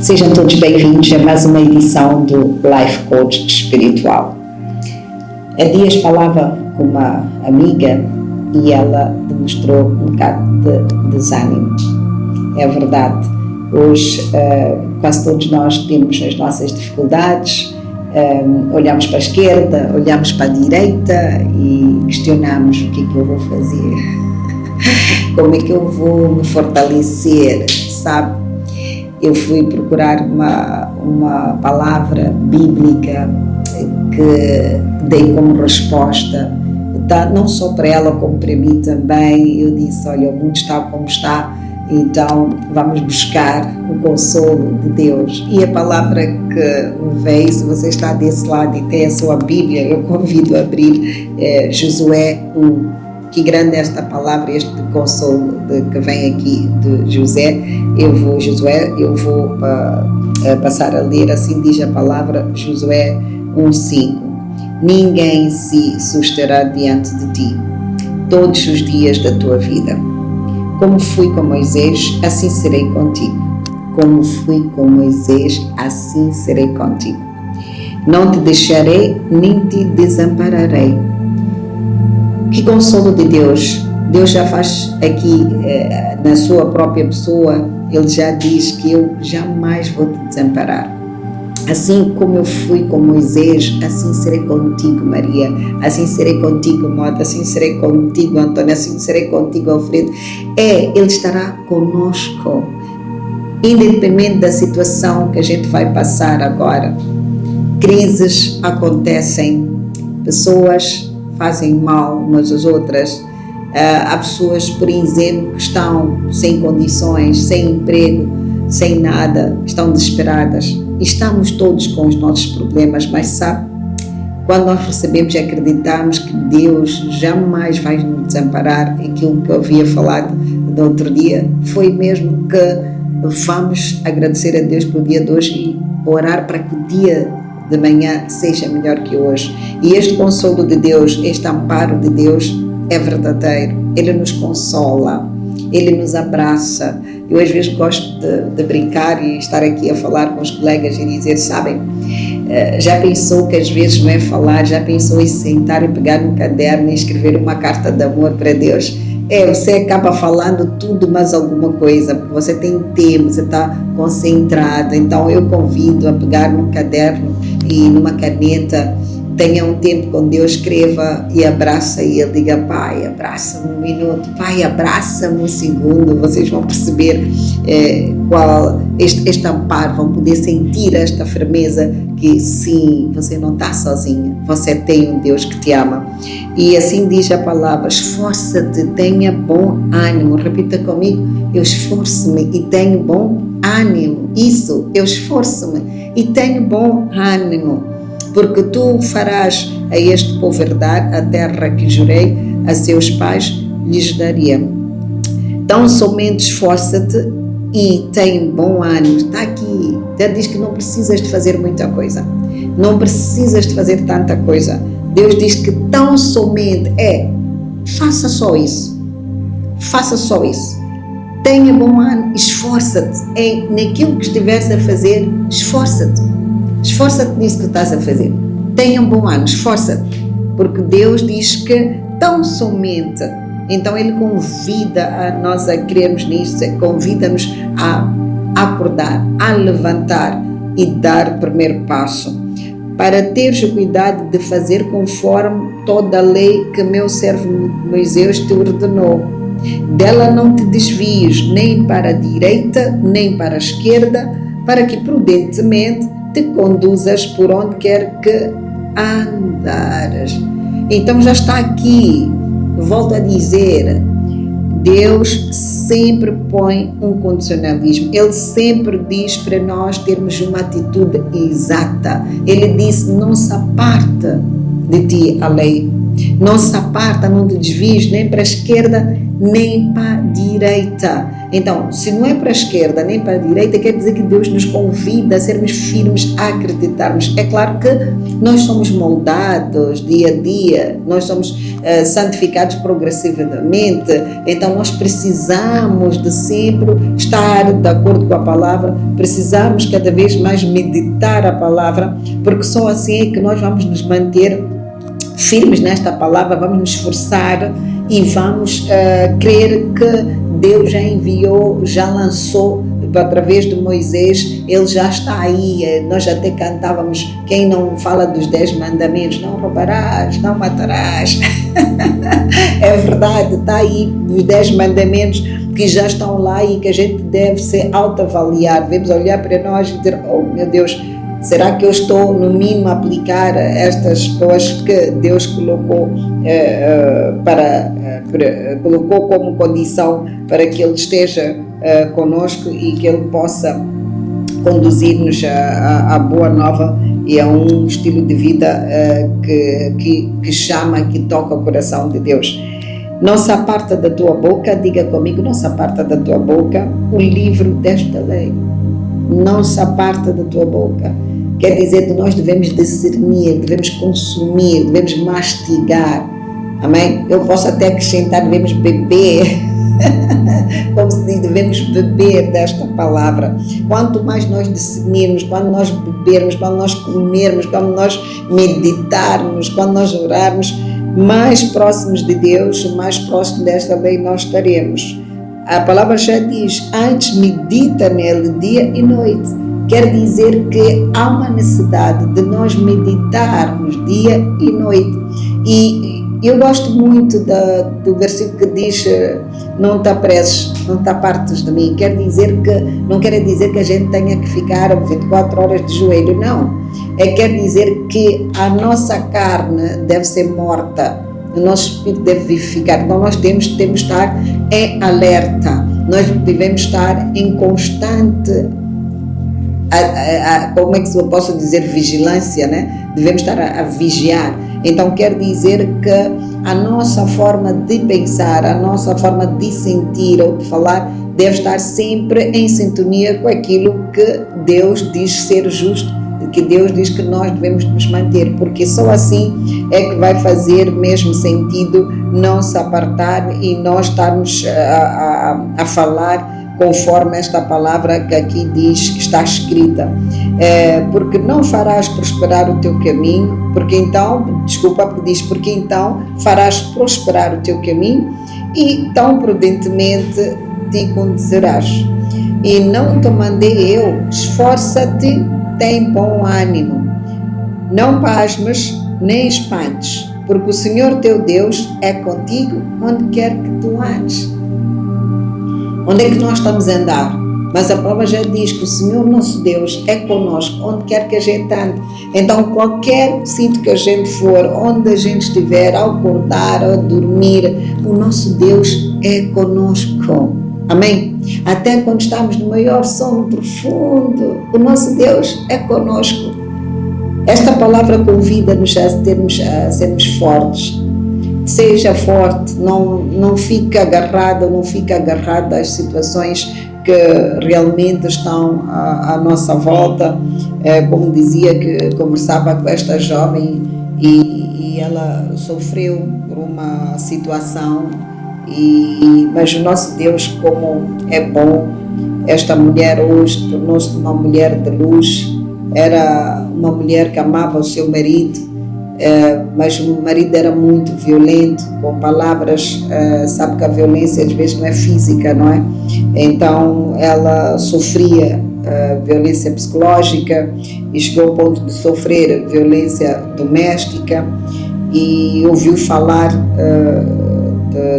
Sejam todos bem-vindos a mais uma edição do Life Coach Espiritual. Há dias falava com uma amiga e ela demonstrou um bocado de desânimo. É verdade, hoje quase todos nós temos as nossas dificuldades, olhamos para a esquerda, olhamos para a direita e questionamos o que é que eu vou fazer, como é que eu vou me fortalecer, sabe? Eu fui procurar uma palavra bíblica que dei como resposta, não só para ela como para mim também. Eu disse, olha, o mundo está como está, então vamos buscar o consolo de Deus. E a palavra que me veio, se você está desse lado e tem a sua Bíblia, eu convido a abrir Josué 1. Que grande é esta palavra, este consolo que vem aqui de José. Eu vou passar a ler, assim diz a palavra, Josué 1:5. Ninguém se susterá diante de ti todos os dias da tua vida. Como fui com Moisés, assim serei contigo. Como fui com Moisés, assim serei contigo. Não te deixarei, nem te desampararei. Que consolo de Deus! Deus já faz aqui, na sua própria pessoa, Ele já diz que eu jamais vou te desamparar. Assim como eu fui com Moisés, assim serei contigo, Maria. Assim serei contigo, Mota. Assim serei contigo, Antônio. Assim serei contigo, Alfredo. Ele estará conosco, independente da situação que a gente vai passar agora. Crises acontecem, pessoas fazem mal umas às outras. Há pessoas, por exemplo, que estão sem condições, sem emprego, sem nada, estão desesperadas. Estamos todos com os nossos problemas, mas sabe, quando nós recebemos e acreditamos que Deus jamais vai nos desamparar, aquilo que eu havia falado no outro dia, foi mesmo que vamos agradecer a Deus pelo dia de hoje e orar para que o dia de manhã seja melhor que hoje. E este consolo de Deus, este amparo de Deus é verdadeiro. Ele nos consola, Ele nos abraça. Eu às vezes gosto de brincar e estar aqui a falar com os colegas e dizer, sabem, já pensou que às vezes não é falar, já pensou em sentar e pegar um caderno e escrever uma carta de amor para Deus? Você acaba falando tudo mais alguma coisa, porque você tem tempo, você está concentrado. Então eu convido a pegar num caderno e numa caneta, tenha um tempo com Deus, escreva e abraça Ele, diga, Pai, abraça-me um minuto, Pai, abraça-me um segundo. Vocês vão perceber qual este amparo, vão poder sentir esta firmeza que sim, você não está sozinha, você tem um Deus que te ama. E assim diz a palavra, esforça-te, tenha bom ânimo. Repita comigo, eu esforço-me e tenho bom ânimo. Isso, eu esforço-me e tenho bom ânimo, porque tu farás a este povo herdar a terra que jurei a seus pais lhes daria. Então somente esforça-te e tem bom ânimo. Está aqui, já diz que não precisas de fazer muita coisa, não precisas de fazer tanta coisa. Deus diz que tão somente faça só isso, tenha bom ânimo, esforça-te naquilo que estiveres a fazer, esforça-te nisso que estás a fazer, tenha um bom ânimo, esforça-te, porque Deus diz que tão somente. Então Ele convida a nós a crermos nisso, convida-nos a acordar, a levantar e dar o primeiro passo, para teres o cuidado de fazer conforme toda a lei que meu servo Moisés te ordenou. Dela não te desvies nem para a direita, nem para a esquerda, para que prudentemente te conduzas por onde quer que andares. Então já está aqui, volto a dizer, Deus sempre põe um condicionalismo. Ele sempre diz para nós termos uma atitude exata. Ele disse, não se aparta de ti a lei. Não se aparta, não te desvies nem para a esquerda, nem para a direita. Então, se não é para a esquerda nem para a direita, quer dizer que Deus nos convida a sermos firmes, a acreditarmos. É claro que nós somos moldados dia a dia, nós somos santificados progressivamente, então nós precisamos de sempre estar de acordo com a palavra, precisamos cada vez mais meditar a palavra, porque só assim é que nós vamos nos manter firmes nesta palavra, vamos nos esforçar e vamos crer que Deus já enviou, já lançou através de Moisés, ele já está aí. Nós até cantávamos, quem não fala dos 10 mandamentos, não roubarás, não matarás. É verdade, está aí os 10 mandamentos que já estão lá e que a gente deve se autoavaliar, devemos olhar para nós e dizer, oh meu Deus, será que eu estou no mínimo a aplicar estas coisas que Deus colocou colocou como condição para que Ele esteja conosco e que Ele possa conduzir-nos a boa nova e a um estilo de vida que chama, que toca o coração de Deus. Não se aparta da tua boca, diga comigo, não se aparta da tua boca o livro desta lei. Não se aparta da tua boca. Quer dizer que nós devemos discernir, devemos consumir, devemos mastigar. Amém? Eu posso até acrescentar, devemos beber. Como se diz, devemos beber desta palavra. Quanto mais nós discernirmos, quando nós bebermos, quando nós comermos, quando nós meditarmos, quando nós orarmos, mais próximos de Deus, mais próximos desta lei nós estaremos. A palavra já diz, antes medita nele dia e noite. Quer dizer que há uma necessidade de nós meditarmos dia e noite. E eu gosto muito do versículo que diz, não te apresses, não te apartes de mim. Não quer dizer que a gente tenha que ficar 24 horas de joelho, não. Quer dizer que a nossa carne deve ser morta, o nosso espírito deve vivificar. Então nós temos que estar em alerta, nós devemos estar em constante, como é que eu posso dizer, vigilância, né? Devemos estar a vigiar. Então quer dizer que a nossa forma de pensar, a nossa forma de sentir ou de falar deve estar sempre em sintonia com aquilo que Deus diz ser justo, que Deus diz que nós devemos nos manter, porque só assim é que vai fazer mesmo sentido não se apartar e nós estarmos a falar conforme esta palavra que aqui diz, que está escrita. Porque não farás prosperar o teu caminho, porque então farás prosperar o teu caminho e tão prudentemente te conduzirás. E não te mandei eu, esforça-te, tem bom ânimo, não pasmes nem espantes, porque o Senhor teu Deus é contigo onde quer que tu andes. Onde é que nós estamos a andar? Mas a palavra já diz que o Senhor nosso Deus é conosco onde quer que a gente ande. Então qualquer sítio que a gente for, onde a gente estiver, ao acordar, ao dormir, o nosso Deus é conosco. Amém? Até quando estamos no maior sono profundo, o nosso Deus é conosco. Esta palavra convida-nos a sermos fortes. Seja forte, não fique agarrada às situações que realmente estão à nossa volta. Como dizia, que conversava com esta jovem e ela sofreu por uma situação. Mas o nosso Deus, como é bom, esta mulher hoje tornou-se uma mulher de luz. Era uma mulher que amava o seu marido, mas o marido era muito violento, com palavras. Sabe que a violência às vezes não é física, não é? Então ela sofria violência psicológica e chegou ao ponto de sofrer violência doméstica, e ouviu falar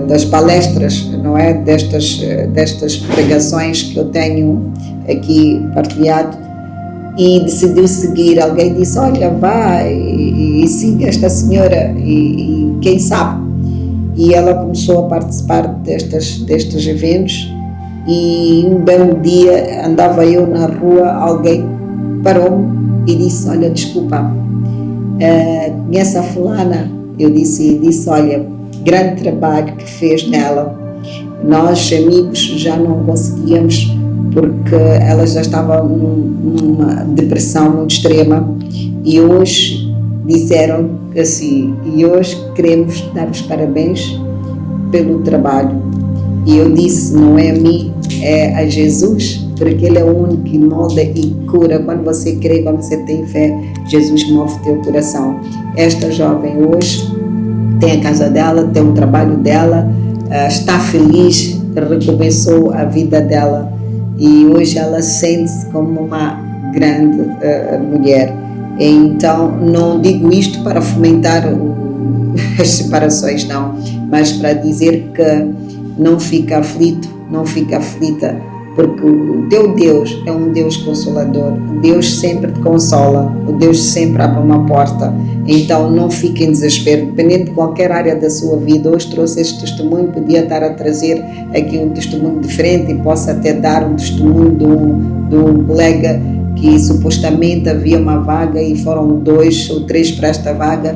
das palestras, não é? Destas pregações que eu tenho aqui partilhado, e decidiu seguir. Alguém disse, olha, vai e siga esta senhora e quem sabe. E ela começou a participar destes eventos, e um belo dia andava eu na rua, alguém parou-me e disse, olha, desculpa, conhece a fulana? Eu disse, olha, grande trabalho que fez nela. Nós, amigos, já não conseguíamos, porque ela já estava numa depressão muito extrema, e hoje disseram assim, e hoje queremos dar-vos parabéns pelo trabalho. E eu disse, não é a mim, é a Jesus, porque Ele é o único que molda e cura. Quando você crê, quando você tem fé, Jesus move o teu coração. Esta jovem hoje tem a casa dela, tem o trabalho dela, está feliz, recomeçou a vida dela, e hoje ela sente-se como uma grande mulher. Então, não digo isto para fomentar as separações, não, mas para dizer que não fica aflito, não fica aflita, porque o teu Deus é um Deus consolador. Deus sempre te consola, o Deus sempre abre uma porta. Então não fique em desespero, dependendo de qualquer área da sua vida. Hoje trouxe este testemunho, podia estar a trazer aqui um testemunho diferente, e posso até dar um testemunho de um colega que supostamente havia uma vaga e foram 2 ou 3 para esta vaga,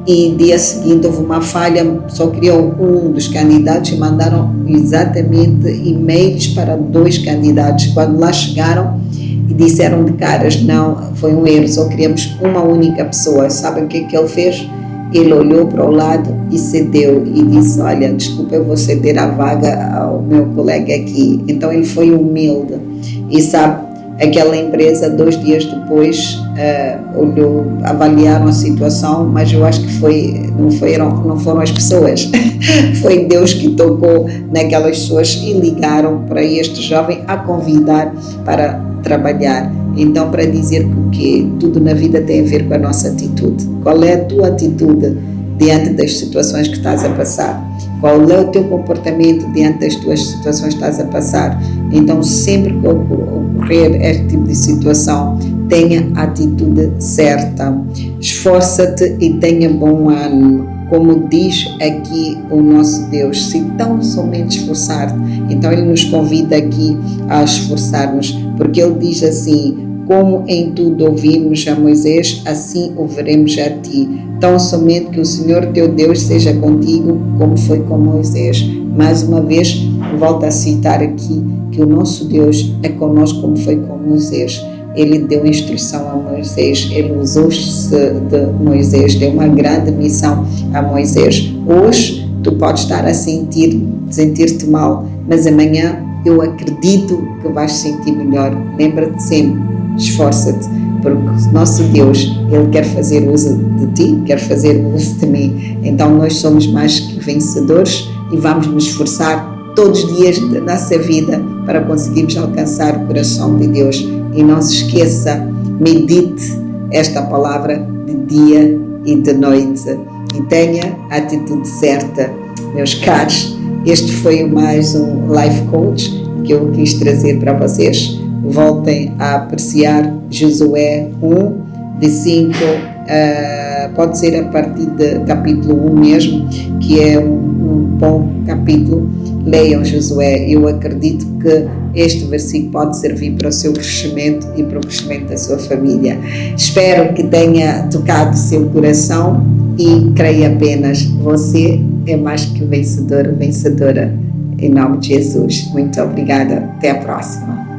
e dia seguinte houve uma falha, só queriam um dos candidatos e mandaram exatamente e-mails para 2 candidatos. Quando lá chegaram e disseram de caras, não, foi um erro, só queríamos uma única pessoa. Sabem o que ele fez? Ele olhou para o lado e cedeu e disse, olha, desculpa, eu vou ceder a vaga ao meu colega aqui. Então ele foi humilde, e sabe, aquela empresa 2 dias depois olhou, avaliaram a situação, mas eu acho que não foram as pessoas, foi Deus que tocou naquelas pessoas e ligaram para este jovem a convidar para trabalhar. Então, para dizer que tudo na vida tem a ver com a nossa atitude. Qual é a tua atitude diante das situações que estás a passar? Qual é o teu comportamento diante das tuas situações que estás a passar? Então, sempre que ocorrer este tipo de situação, tenha a atitude certa. Esforça-te e tenha bom ânimo. Como diz aqui o nosso Deus, se tão somente esforçar-te. Então, Ele nos convida aqui a esforçar-nos, porque Ele diz assim, como em tudo ouvimos a Moisés, assim o veremos a ti. Tão somente que o Senhor teu Deus seja contigo, como foi com Moisés. Mais uma vez, volto a citar aqui que o nosso Deus é conosco, como foi com Moisés. Ele deu instrução a Moisés, ele usou-se de Moisés, deu uma grande missão a Moisés. Hoje, tu podes estar a sentir-te mal, mas amanhã eu acredito que vais sentir melhor. Lembra-te sempre, esforça-te, porque o nosso Deus, Ele quer fazer uso de ti, quer fazer uso de mim. Então nós somos mais que vencedores e vamos nos esforçar todos os dias da nossa vida para conseguirmos alcançar o coração de Deus. E não se esqueça, medite esta palavra de dia e de noite e tenha a atitude certa. Meus caros, este foi mais um Life Coach que eu quis trazer para vocês. Voltem a apreciar Josué 1, de 5, pode ser a partir do capítulo 1 mesmo, que é um bom capítulo. Leiam Josué, eu acredito que este versículo pode servir para o seu crescimento e para o crescimento da sua família. Espero que tenha tocado o seu coração e creia apenas, você é mais que vencedor, vencedora, em nome de Jesus. Muito obrigada, até a próxima.